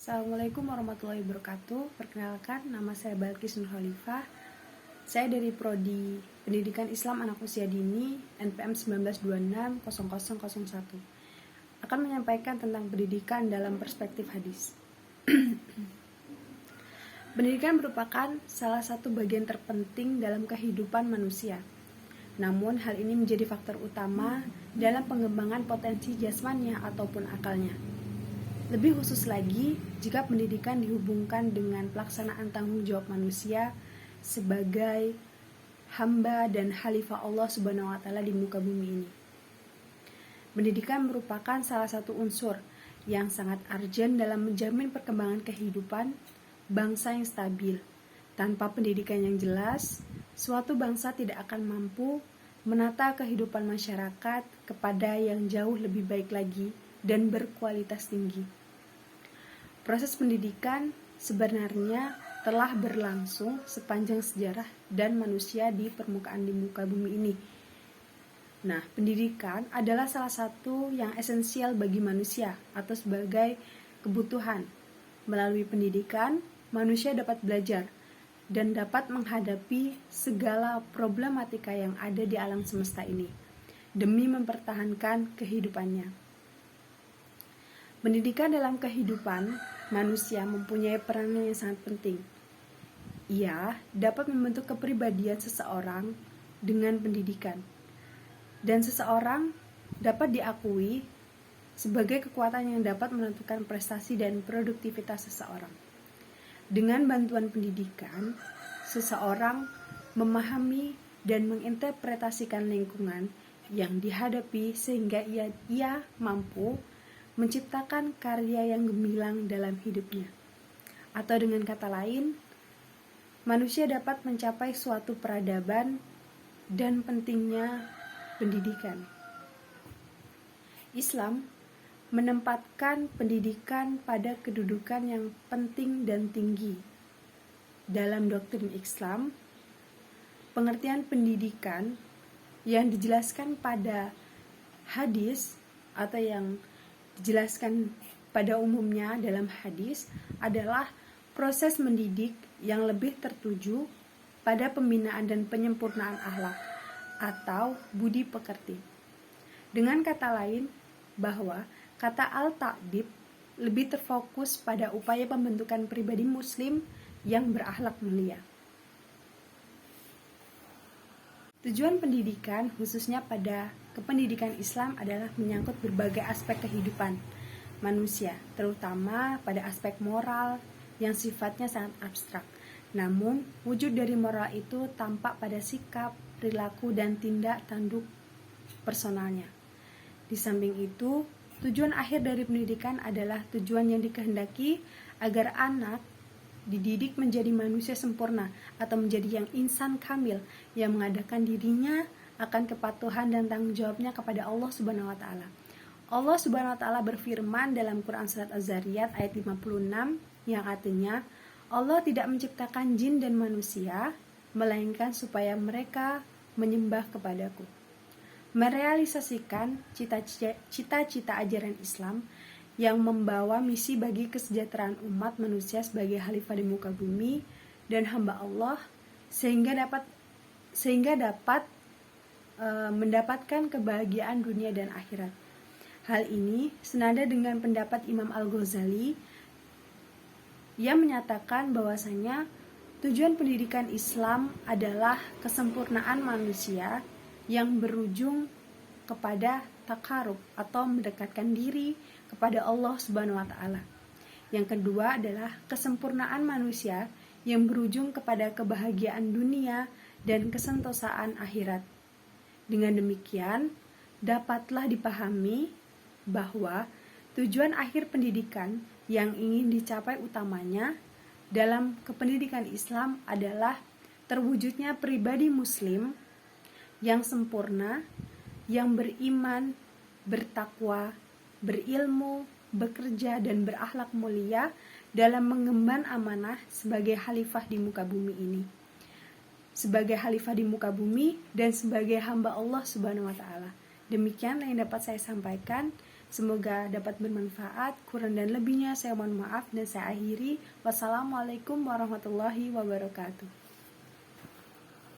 Assalamualaikum warahmatullahi wabarakatuh. Perkenalkan, nama saya Balkis Nur Khalifah. Saya dari Prodi Pendidikan Islam Anak Usia Dini NPM 19260001. Akan menyampaikan tentang pendidikan dalam perspektif hadis. Pendidikan merupakan salah satu bagian terpenting dalam kehidupan manusia. Namun, hal ini menjadi faktor utama dalam pengembangan potensi jasmaniah ataupun akalnya. Lebih khusus lagi, jika pendidikan dihubungkan dengan pelaksanaan tanggung jawab manusia sebagai hamba dan khalifah Allah Subhanahu wa Ta'ala di muka bumi ini. Pendidikan merupakan salah satu unsur yang sangat urgent dalam menjamin perkembangan kehidupan bangsa yang stabil. Tanpa pendidikan yang jelas, suatu bangsa tidak akan mampu menata kehidupan masyarakat kepada yang jauh lebih baik lagi dan berkualitas tinggi. Proses pendidikan sebenarnya telah berlangsung sepanjang sejarah dan manusia di permukaan di muka bumi ini. Nah, pendidikan adalah salah satu yang esensial bagi manusia atau sebagai kebutuhan. Melalui pendidikan, manusia dapat belajar dan dapat menghadapi segala problematika yang ada di alam semesta ini demi mempertahankan kehidupannya. Pendidikan dalam kehidupan manusia mempunyai peranan yang sangat penting. Ia dapat membentuk kepribadian seseorang dengan pendidikan, dan seseorang dapat diakui sebagai kekuatan yang dapat menentukan prestasi dan produktivitas seseorang. Dengan bantuan pendidikan, seseorang memahami dan menginterpretasikan lingkungan yang dihadapi sehingga ia mampu menciptakan karya yang gemilang dalam hidupnya. Atau dengan kata lain, manusia dapat mencapai suatu peradaban dan pentingnya pendidikan. Islam menempatkan pendidikan pada kedudukan yang penting dan tinggi. Dalam doktrin Islam, pengertian pendidikan yang dijelaskan pada hadis atau yang dijelaskan pada umumnya dalam hadis adalah proses mendidik yang lebih tertuju pada pembinaan dan penyempurnaan akhlak atau budi pekerti. Dengan kata lain, bahwa kata al-ta'dib lebih terfokus pada upaya pembentukan pribadi muslim yang berakhlak mulia. Tujuan pendidikan khususnya pada kependidikan Islam adalah menyangkut berbagai aspek kehidupan manusia, terutama pada aspek moral yang sifatnya sangat abstrak. Namun, wujud dari moral itu tampak pada sikap, perilaku, dan tindak tanduk personalnya. Di samping itu, tujuan akhir dari pendidikan adalah tujuan yang dikehendaki agar anak dididik menjadi manusia sempurna atau menjadi yang insan kamil yang mengadakan dirinya akan kepatuhan dan tanggung jawabnya kepada Allah Subhanahu wa Ta'ala. Allah Subhanahu wa Ta'ala berfirman dalam Quran Surat Az-Zariyat ayat 56 yang artinya, Allah tidak menciptakan jin dan manusia melainkan supaya mereka menyembah kepadaku. Merealisasikan cita-cita ajaran Islam yang membawa misi bagi kesejahteraan umat manusia sebagai khalifah di muka bumi dan hamba Allah sehingga dapat mendapatkan kebahagiaan dunia dan akhirat. Hal ini senada dengan pendapat Imam Al-Ghazali yang menyatakan bahwasanya tujuan pendidikan Islam adalah kesempurnaan manusia yang berujung kepada takarub atau mendekatkan diri kepada Allah Subhanahu wa Ta'ala. Yang kedua adalah kesempurnaan manusia yang berujung kepada kebahagiaan dunia dan kesentosaan akhirat. Dengan demikian, dapatlah dipahami bahwa tujuan akhir pendidikan yang ingin dicapai utamanya dalam kependidikan Islam adalah terwujudnya pribadi muslim yang sempurna, yang beriman, bertakwa, berilmu, bekerja, dan berakhlak mulia dalam mengemban amanah sebagai khalifah di muka bumi ini. Sebagai khalifah di muka bumi dan sebagai hamba Allah Subhanahu wa Ta'ala. Demikian yang dapat saya sampaikan. Semoga dapat bermanfaat. Kurang dan lebihnya saya mohon maaf dan saya akhiri. Wassalamualaikum warahmatullahi wabarakatuh.